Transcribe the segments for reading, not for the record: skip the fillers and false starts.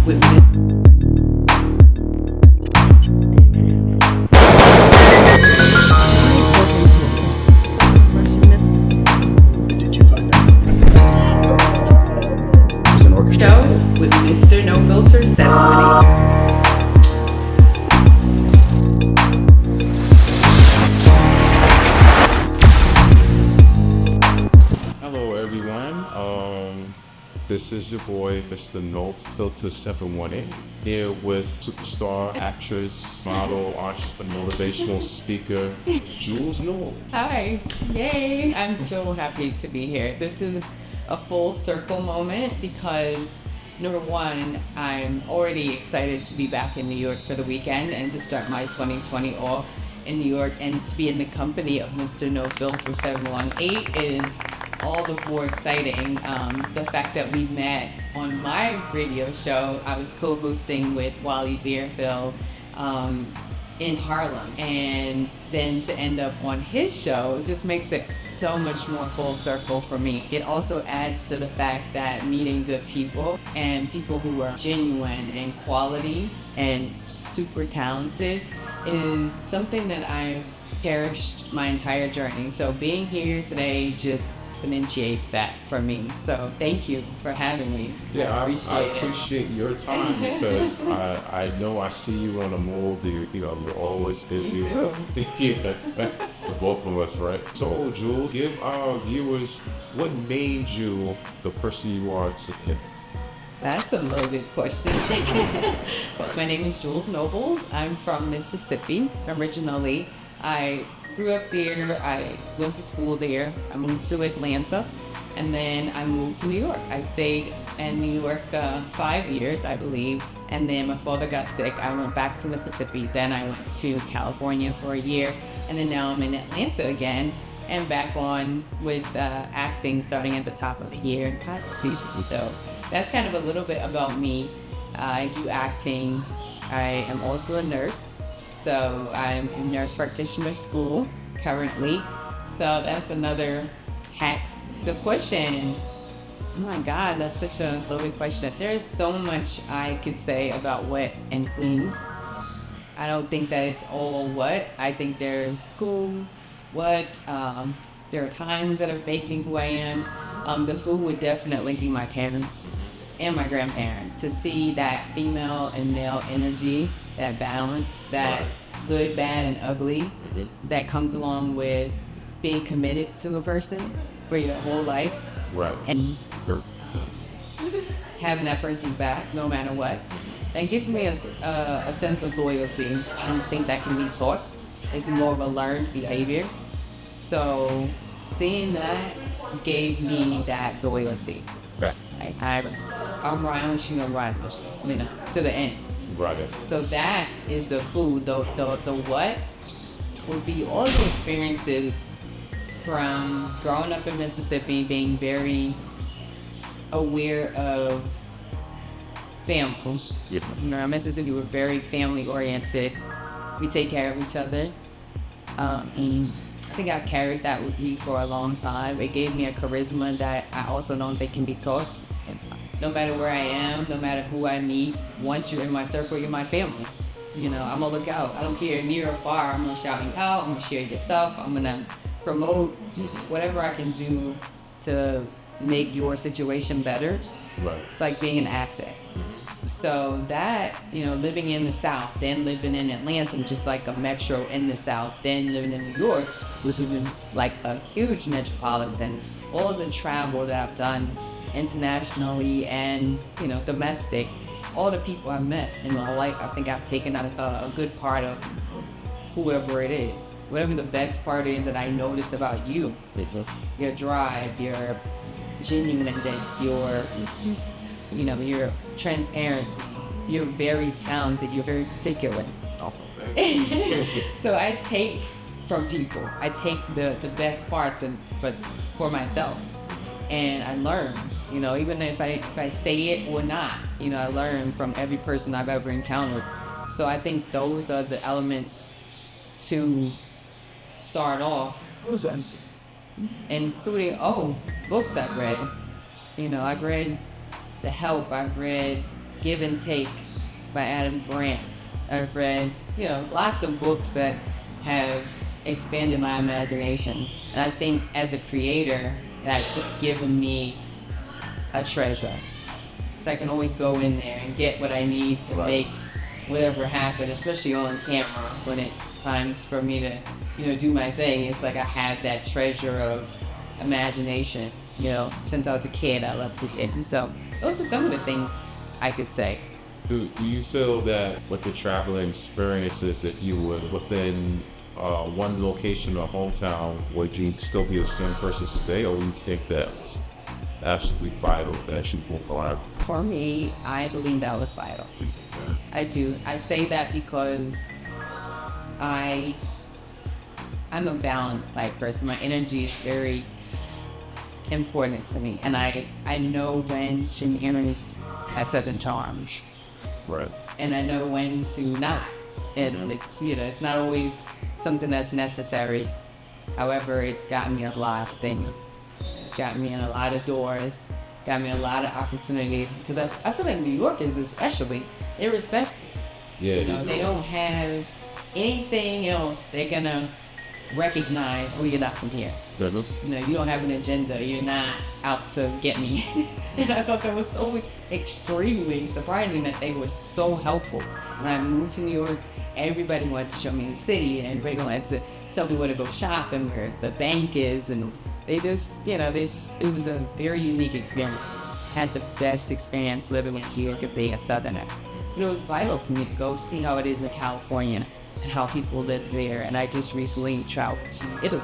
with Did you find out? It was an orchestra. show with Mr. No Filter 718. Hello everyone, this is your boy Mr. No Filter 718 here with superstar, actress, model, entrepreneur, motivational speaker, Jules. Hi, yay! I'm so happy to be here. This is a full circle moment because number one, I'm already excited to be back in New York for the weekend and to start my 2020 off in New York, and to be in the company of Mr. No Filter 718 is all the more exciting. The fact that we met on my radio show, I was co-hosting with Willie Fulmore in Harlem, and then to end up on his show just makes it so much more full circle for me. It also adds to the fact that meeting good people and people who are genuine and quality and super talented is something that I've cherished my entire journey. So being here today just exponentiates that for me. So thank you for having me. Yeah, I appreciate appreciate your time because I know I see you on the move. You're always busy. Me too. Yeah, the both of us, right? So, Jules, give our viewers what made you the person you are today. That's a loaded question. My name is Jules Nobles. I'm from Mississippi originally. I grew up there. I went to school there. I moved to Atlanta, and then I moved to New York. I stayed in New York 5 years, I believe, and then my father got sick. I went back to Mississippi. Then I went to California for a year, and then now I'm in Atlanta again, and back on with acting starting at the top of the year. So that's kind of a little bit about me. I do acting. I am also a nurse. So I'm in nurse practitioner school currently. So that's another hat. The question, oh my God, that's such a loaded question. There's so much I could say about what and who. I don't think that it's all what. I think there's who, what. There are times that are making who I am. The who would definitely be my parents and my grandparents, to see that female and male energy, that balance, that good, bad, and ugly that comes along with being committed to a person for your whole life. Right. And Sure. having that person's back no matter what. That gives me a sense of loyalty. I don't think that can be taught. It's more of a learned behavior. So seeing that gave me that loyalty. Right. Like, I'm riding with you, I'm riding with you, to the end. Right. So that is the who. The what would be all the experiences from growing up in Mississippi, being very aware of family. Yeah. In Mississippi, we're very family oriented. We take care of each other. And I think I've carried that with me for a long time. It gave me a charisma that I also don't think can be taught. No matter where I am, no matter who I meet, once you're in my circle, you're my family. I'm gonna look out. I don't care near or far. I'm gonna shout you out. I'm gonna share your stuff. I'm gonna promote whatever I can do to make your situation better. Right. It's like being an asset. So that, living in the South, then living in Atlanta, which is like a metro in the South, then living in New York, which is like a huge metropolitan. All the travel that I've done internationally and, domestic, all the people I've met in my life, I think I've taken a good part of whoever it is. Whatever the best part is that I noticed about you, your drive, your genuineness, your transparency. You're very talented. You're very particular. So I take from people. I take the best parts for myself, and I learn. Even if I say it or not, I learn from every person I've ever encountered. So I think those are the elements to start off, including books I've read. I've read The Help. I've read Give and Take by Adam Grant. I've read, lots of books that have expanded my imagination. And I think as a creator, that's given me a treasure. So I can always go in there and get what I need to make whatever happen, especially on camera when it's times for me to, do my thing. It's like I have that treasure of imagination. Since I was a kid, I loved to get. And so those are some of the things I could say. Do you feel that with your traveling experiences, if you would within one location or hometown, would you still be the same person today, or would you think that's absolutely vital that you move around? For me, I believe that was vital. Yeah. I do. I say that because I'm a balanced type person. My energy is very important to me, and I know when to use as certain charms. Right. And I know when to not. And it's not always something that's necessary. However, it's gotten me a lot of things. Got me in a lot of doors, got me a lot of opportunities. Because I feel like New York is especially, they respect you. Yeah. They don't have anything else they're gonna recognize, you're not from here. Mm-hmm. You don't have an agenda, you're not out to get me. And I thought that was so extremely surprising that they were so helpful. When I moved to New York, everybody wanted to show me the city, and everybody wanted to tell me where to go shop and where the bank is, and it was a very unique experience. Had the best experience living in New York and being a Southerner. It was vital for me to go see how it is in California and how people live there. And I just recently traveled to Italy,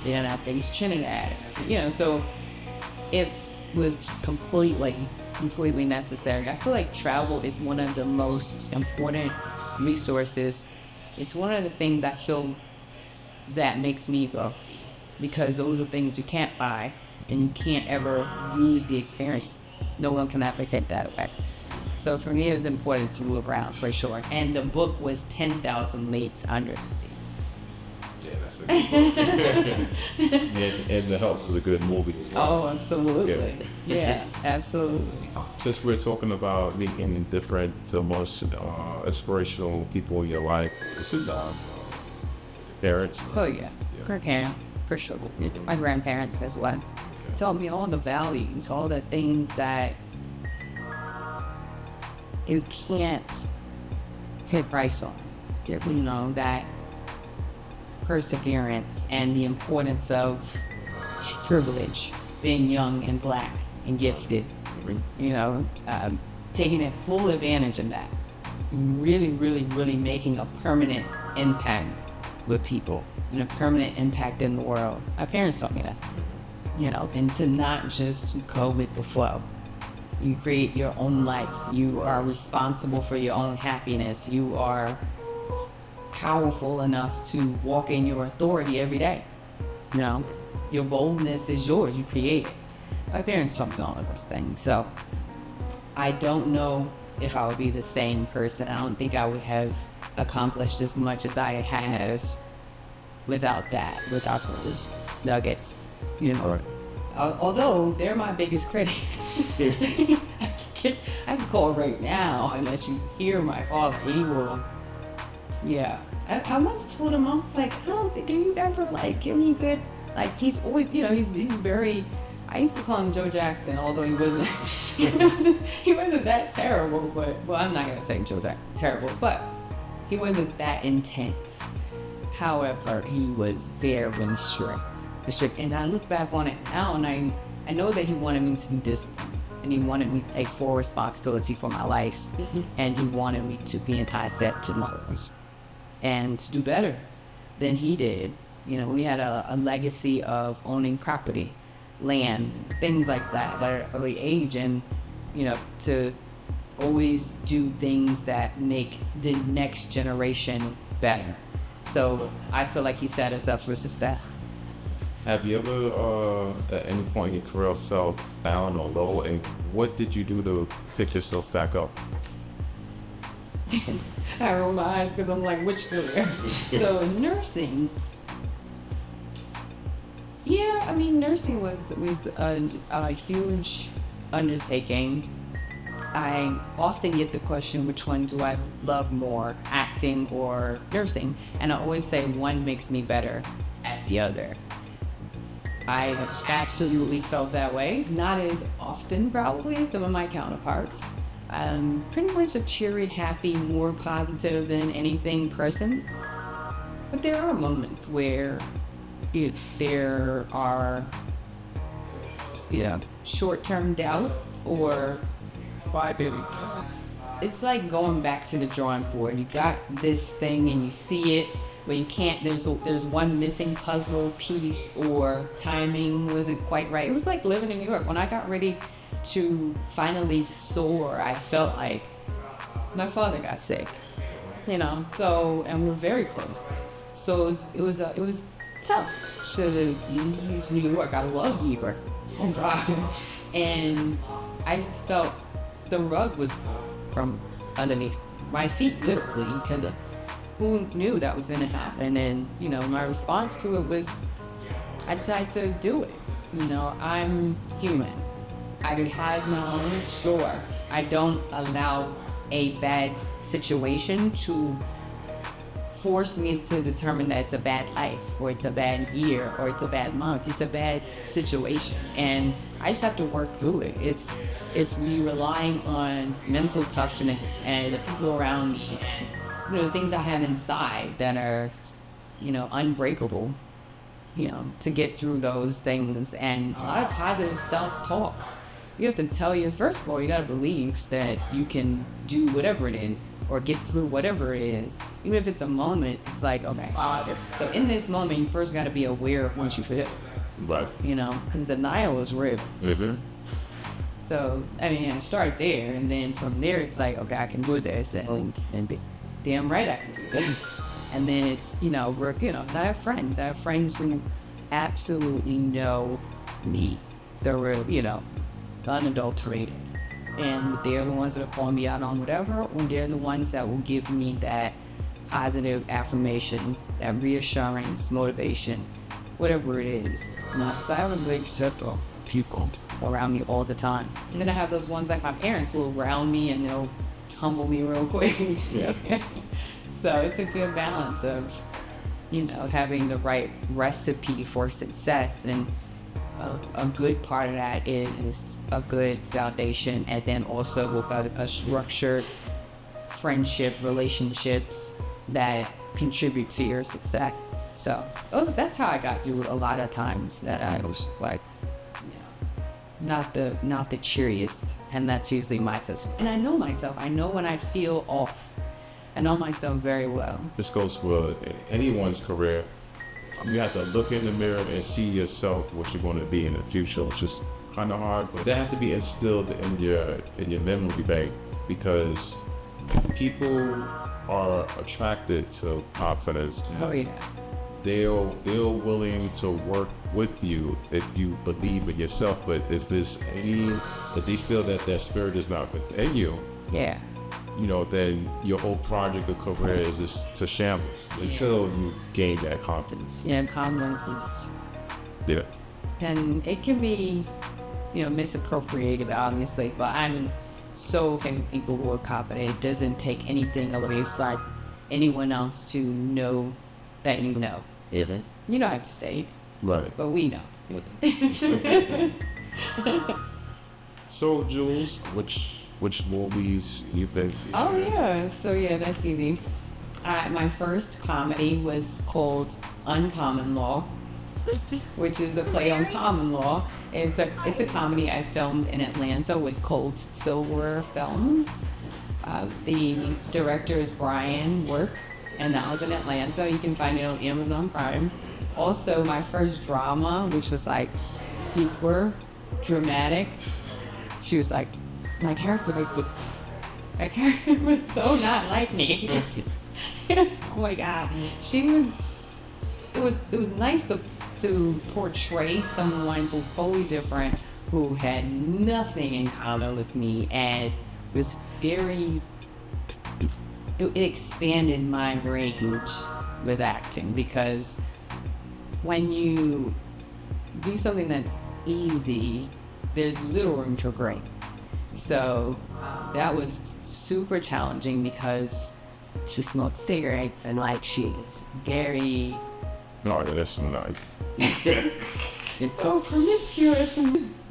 and I think it's Trinidad. So it was completely necessary. I feel like travel is one of the most important resources. It's one of the things I feel that makes me go, because those are things you can't buy and you can't ever use the experience. No one can ever take that away. So for me, it was important to move around for sure. And the book was 10,000 Leagues Under the Sea. Yeah, that's a good book. and The Help was a good movie as well. Oh, absolutely. Yeah, absolutely. Since we're talking about making different, the most inspirational people in your life, this is parents. Oh yeah, for sure. My grandparents as well. Taught me all the values, all the things that you can't put price on. That perseverance and the importance of privilege, being young and black and gifted. Taking a full advantage of that. Really, really, really making a permanent impact with people, a permanent impact in the world. My parents taught me that. And to not just go with the flow. You create your own life. You are responsible for your own happiness. You are powerful enough to walk in your authority every day. Your boldness is yours. You create it. My parents taught me all of those things. So I don't know if I would be the same person. I don't think I would have accomplished as much as I have without those nuggets. Right. Although they're my biggest critics. I can call right now, unless you hear my father, he will. Yeah. I once told him, I was like, I don't think you ever give me good. He's always, he's very. I used to call him Joe Jackson, although he wasn't. He wasn't that terrible. But I'm not gonna say Joe Jackson's terrible, but he wasn't that intense. However, he was very strict. And I look back on it now, and I know that he wanted me to be disciplined, and he wanted me to take full responsibility for my life, and he wanted me to be anti-set to others and to do better than he did. We had a legacy of owning property, land, things like that at an early age, and to always do things that make the next generation better. So I feel like he set us up for success. Have you ever, at any point in your career, felt down or low, and what did you do to pick yourself back up? I roll my eyes because I'm like, which career? So nursing. Nursing was a huge undertaking. I often get the question, which one do I love more, acting or nursing? And I always say one makes me better at the other. I have absolutely felt that way. Not as often, probably, as some of my counterparts. I'm pretty much a cheery, happy, more positive than anything person. But there are moments where there are, short-term doubt or it's like going back to the drawing board. You got this thing and you see it, but you can't, there's one missing puzzle piece or timing wasn't quite right. It was like living in New York. When I got ready to finally soar, I felt like my father got sick, so, and we're very close. So it was tough to leave New York. I love New York. Oh God. And I just felt the rug was from underneath my feet, literally, because who knew that was going to happen? And, my response to it was, I decided to do it. I'm human. I have knowledge, sure. I don't allow a bad situation to force me to determine that it's a bad life, or it's a bad year, or it's a bad month. It's a bad situation, and I just have to work through it. It's me relying on mental toughness and the people around me, and the things I have inside that are, unbreakable, to get through those things, and a lot of positive self-talk. You have to tell you, first of all, you gotta believe that you can do whatever it is or get through whatever it is. Even if it's a moment, it's like, okay. So in this moment, you first gotta be aware of once you feel, Right. because denial is real. Mm-hmm. So, I start there, and then from there, it's like, okay, I can do this, and be damn right I can do this. And then it's, I have friends who absolutely know me. They're real, unadulterated. And they're the ones that will call me out on whatever, or they're the ones that will give me that positive affirmation, that reassurance, motivation, whatever it is. So I have a big circle of people around me all the time. And then I have those ones like my parents who will round me and they'll humble me real quick. Yeah. So it's a good balance of, having the right recipe for success, and a good part of that is a good foundation, and then also a structured friendship, relationships that contribute to your success. So that's how I got through a lot of times that I was just like, not the cheeriest, and that's usually my system. And I know myself. I know when I feel off. I know myself very well. This goes for anyone's career. You have to look in the mirror and see yourself, what you're going to be in the future. It's just kind of hard, but that has to be instilled in your memory bank, because people are attracted to confidence. Oh yeah. They're willing to work with you if you believe in yourself, but if they feel that their spirit is not within you, Yeah. Then your whole project or career is just to shambles until you gain that confidence. Yeah, confidence is, Yeah. and it can be, misappropriated, obviously, but I'm so thankful people who are confident. It doesn't take anything away from anyone else to know that you know. Mm-hmm. You don't have to say it, Right. but we know. So, Jules, which movies you've been featured Oh in? yeah, so that's easy. My first comedy was called Uncommon Law, which is a play on common law. It's a comedy I filmed in Atlanta with Cold Silver Films. The director is Brian Work, and that was in Atlanta. You can find it on Amazon Prime. Also, my first drama, which was like super dramatic. She was like, my character was so not like me. Oh my God. It was nice to portray someone who's totally different, who had nothing in common with me, and was it expanded my range with acting, because when you do something that's easy, there's little room to grow. So That was super challenging because she smoked cigarettes and like she's very No, that's not. it's so promiscuous.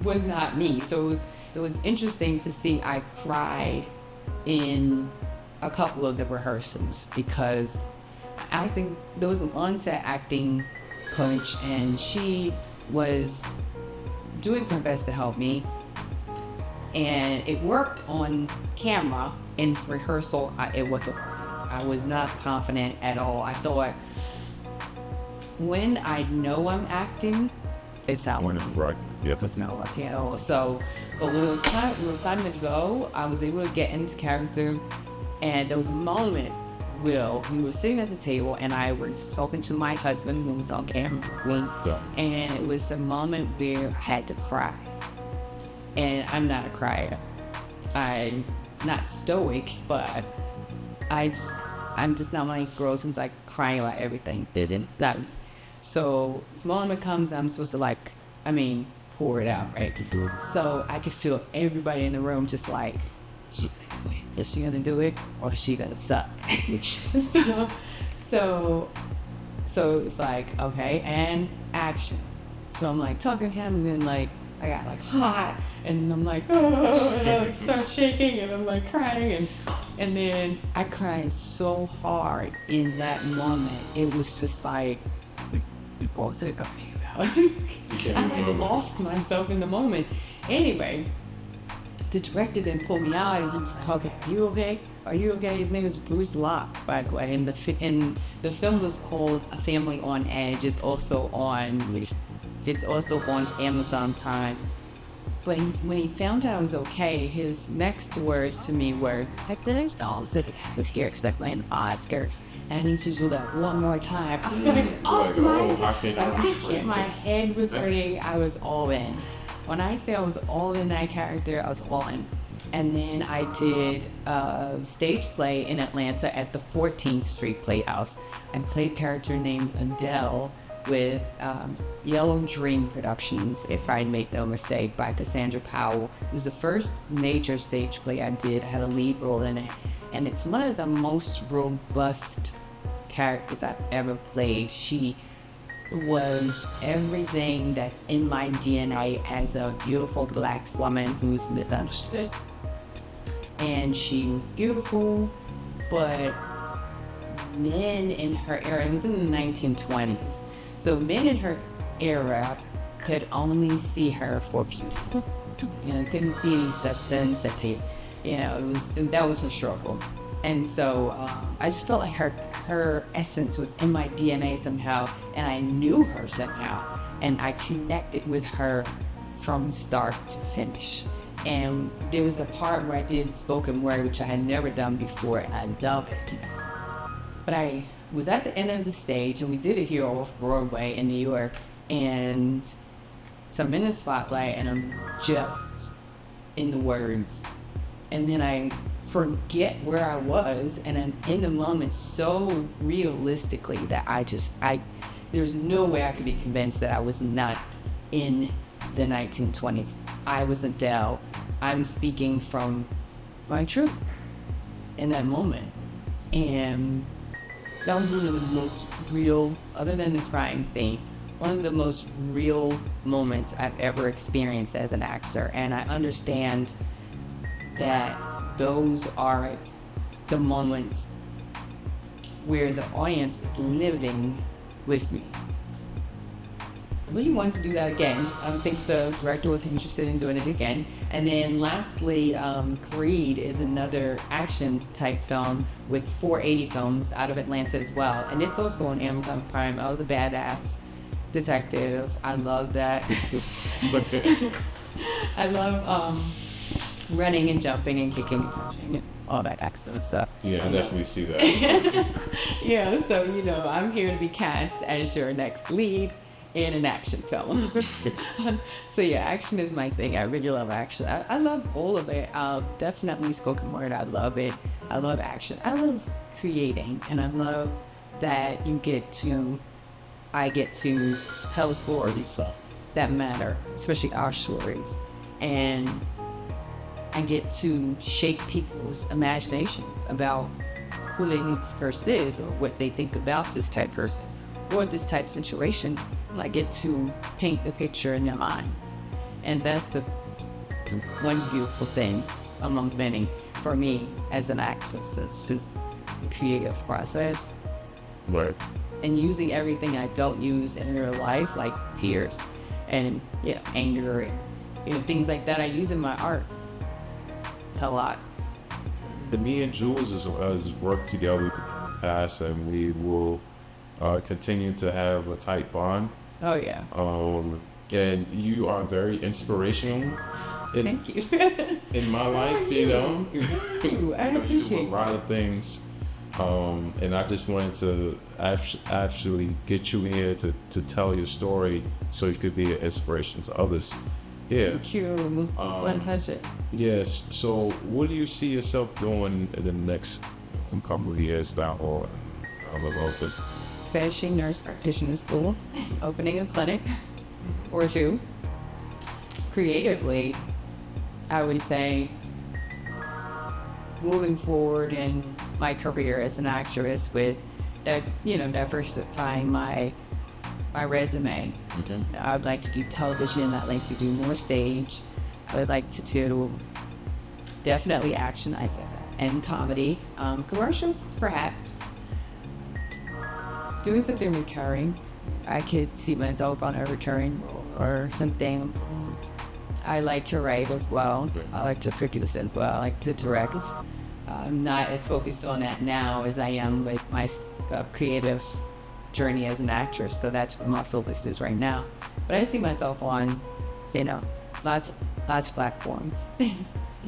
Was not me. So it was interesting to see I cried in a couple of the rehearsals because acting, there was an on-set acting coach and she was doing her best to help me, and it worked on camera. In rehearsal it wasn't. I was not confident at all. I thought when I know I'm acting, it's not one of Right. Yep. no, I can't at all. So, but when it was time to go, I was able to get into character, and there was a moment, Will, we were sitting at the table, and I was talking to my husband, who was on camera, Yeah. and it was a moment where I had to cry. And I'm not a crier. I'm not stoic, but I'm just not one of these girls who's like crying about everything. That. So this moment comes, I'm supposed to pour it out, right? So I could feel everybody in the room just like, is she gonna do it or is she gonna suck? so it's like, okay, and action. So I'm like talking to him, and then like I got like hot, and I'm like, oh, and I like start shaking, and I'm like crying, and then I cried so hard in that moment. It was just like, what was it going about? I had lost myself in the moment. Anyway, the director then pulled me out and he was like, okay, are you okay? Are you okay? His name is Bruce Locke, by the way. And the film was called A Family on Edge. It's also on Amazon Prime. But when he found out I was okay, his next words to me were, I finished all the scares, like my scares. And I need you to do that one more time. I was like, my head was hurting. I was all in. When I say I was all in that character, I was all in. And then I did a stage play in Atlanta at the 14th Street Playhouse. I played a character named Adele with Yellow Dream Productions, if I make no mistake, by Cassandra Powell. It was the first major stage play I did. I had a lead role in it. And it's one of the most robust characters I've ever played. She was everything that's in my DNA as a beautiful black woman who's misunderstood. And she was beautiful, but men in her era, it was in the 1920s, so men in her era could only see her for beauty. Couldn't see any substance. That was her struggle. And so I just felt like her essence was in my DNA somehow, and I knew her somehow, and I connected with her from start to finish. And there was a part where I did spoken word, which I had never done before, and I loved it. But I was at the end of the stage, and we did it here off Broadway in New York, and so I'm in the spotlight, and I'm just in the words, and then I forget where I was, and I'm in the moment so realistically that there's no way I could be convinced that I was not in the 1920s. I was Adele. I'm speaking from my truth in that moment. And that was one of the most real, other than the crying scene, one of the most real moments I've ever experienced as an actor. And I understand that those are the moments where the audience is living with me. I really wanted to do that again. I think the director was interested in doing it again. And then lastly, Creed is another action type film with 480 Films out of Atlanta as well. And it's also on Amazon Prime. I was a badass detective. I love that. I love running and jumping and kicking and punching, all that excellent stuff. Yeah, I definitely see that. Yeah, so I'm here to be cast as your next lead in an action film. So yeah, action is my thing. I really love action. I love all of it. Definitely spoken word. I love it. I love action. I love creating, and I love that I get to tell stories that matter, especially our stories. And I get to shape people's imaginations about who they think this person is, or what they think about this type of person, or this type of situation. I get to paint the picture in their minds. And that's the one beautiful thing among many for me as an actress. It's just the creative process. Right. And using everything I don't use in real life, like tears and anger and things like that, I use in my art a lot. Me and Jules has worked together in the past, and we will continue to have a tight bond. Oh yeah. And you are very inspirational. Thank you. In my life, you know. I You do appreciate a lot of things. And I just wanted to actually get you here to tell your story so you could be an inspiration to others. Yeah. Thank you. It's one pleasure. Yes. So what do you see yourself doing in the next couple of years now, or about this? Finishing nurse practitioner school, opening a clinic or two. Creatively, I would say moving forward in my career as an actress with diversifying my resume. Okay. I'd like to do television. I'd like to do more stage. I would like to do definitely action, I said that, and comedy. Commercials, perhaps. Doing something recurring. I could see myself on a recurring or something. I like to write as well. I like to produce as well. I like to direct. I'm not as focused on that now as I am with my creative journey as an actress. So that's what my focus is right now. But I see myself on, lots of platforms.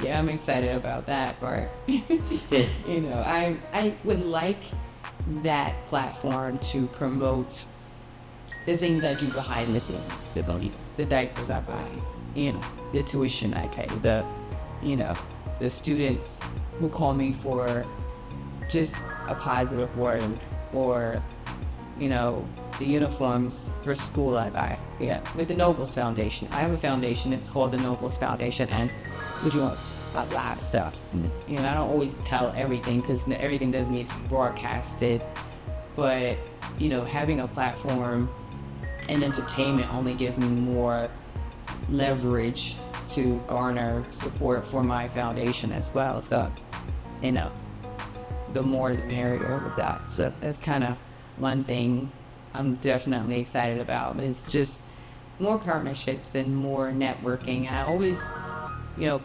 Yeah, I'm excited about that part. I would like that platform to promote the things I do behind the scenes, the diapers I buy, the tuition I pay, the students who call me for just a positive word, or, the uniforms for school I buy. Yeah, with the Nobles Foundation. I have a foundation, it's called the Nobles Foundation, and we do a lot of stuff. I don't always tell everything because everything doesn't need to be broadcasted, but, having a platform in entertainment only gives me more leverage to garner support for my foundation as well. So, the more the merrier with that. So that's kind of one thing I'm definitely excited about. It's just more partnerships and more networking. And I always,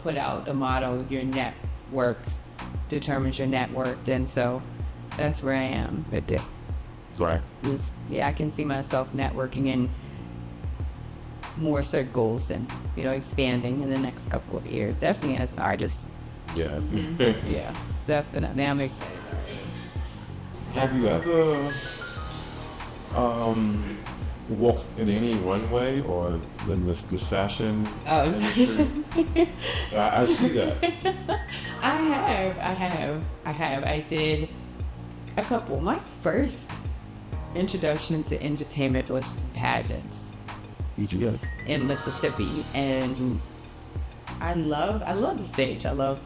put out the motto, your network determines your net worth. And so that's where I am right there. Right. I can see myself networking in more circles and, expanding in the next couple of years. Definitely as an artist. Yeah. Yeah, definitely. I'm excited. Have you ever walked in any runway or in the fashion industry? I see that. I have. I did a couple. My first introduction to entertainment was pageants in Mississippi, and I love the stage. I'm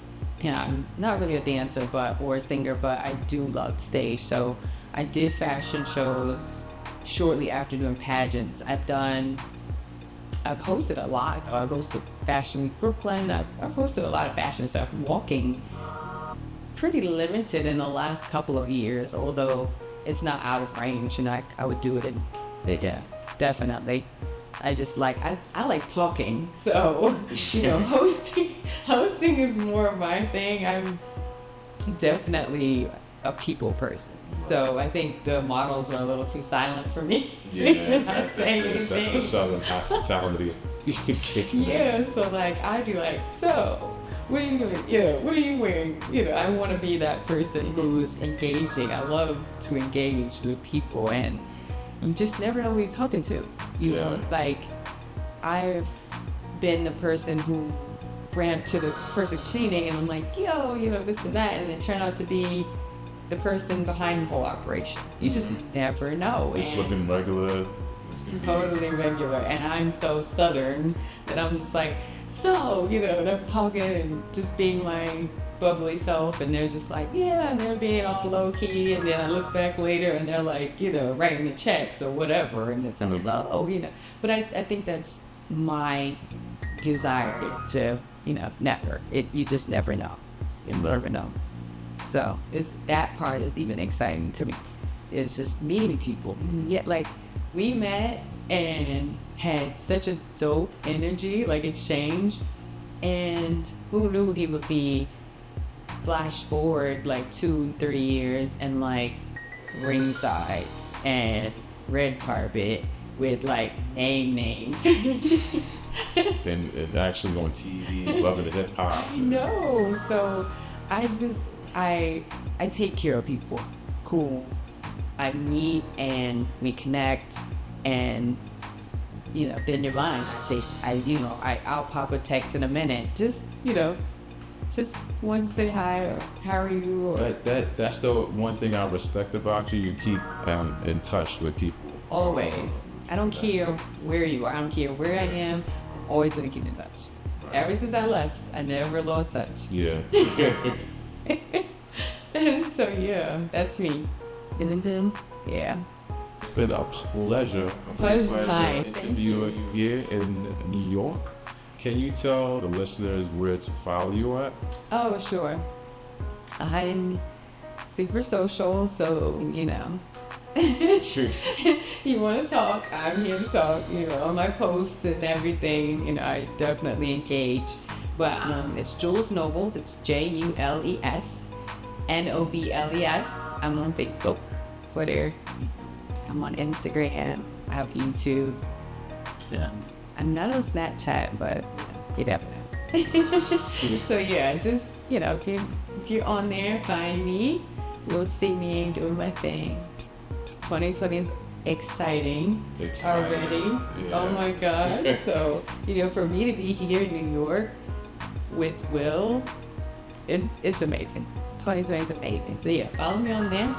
not really a dancer or a singer, but I do love the stage. So I did fashion shows shortly after doing pageants. I've hosted a lot. I hosted Fashion Week Brooklyn. I've hosted a lot of fashion stuff. Walking pretty limited in the last couple of years, although it's not out of range, and I would do it. Yeah, definitely. I just I like talking, so hosting is more of my thing. I'm definitely a people person, so I think the models are a little too silent for me. Yeah, not saying anything. That's the Southern hospitality. Yeah, so I'd be like, so what are you doing? What are you wearing? I want to be that person who's engaging. I love to engage with people, and you just never know who you're talking to. I've been the person who ran to the person's cleaning, and I'm like, this and that, and it turned out to be the person behind the whole operation. You just never know. It's looking regular. Totally regular, and I'm so Southern that I'm just like, so, and I'm talking and just being my bubbly self, and they're just like, yeah, and they're being all low key, and then I look back later and they're like, writing the checks or whatever, and it's all about, but I think that's my desire is to, network. You just never know. You never know. So that part is even exciting to me. It's just meeting people. Yet, like, we met and had such a dope energy, like exchange, and who knew he would be flash forward like 2-3 years and like ringside and red carpet with like names. And actually on TV, loving the hip hop. I know. So I take care of people. Cool. I meet and we connect, and then your mind say, I'll pop a text in a minute. Just want to say hi or how are you? Or, That's the one thing I respect about you. You keep in touch with people. always. I don't care where you are. I don't care where I am. Always gonna keep in touch. Ever since I left, I never lost touch. Yeah. So yeah, that's me. And then, yeah. It's been a pleasure. Pleasure's mine. Interviewing you here in New York. Can you tell the listeners where to follow you at? Oh, sure. I'm super social, so you want to talk, I'm here to talk. On my posts and everything, I definitely engage. But it's Jules Nobles. It's JULES NOBLES. I'm on Facebook, Twitter. I'm on Instagram. I have YouTube. Yeah. I'm not on Snapchat, but you never know. So yeah, just if you're on there, find me. You'll see me doing my thing. 2020 is exciting already. Yeah. Oh my God. So for me to be here in New York with Will, it's amazing. 2020 is amazing. So yeah, follow me on there.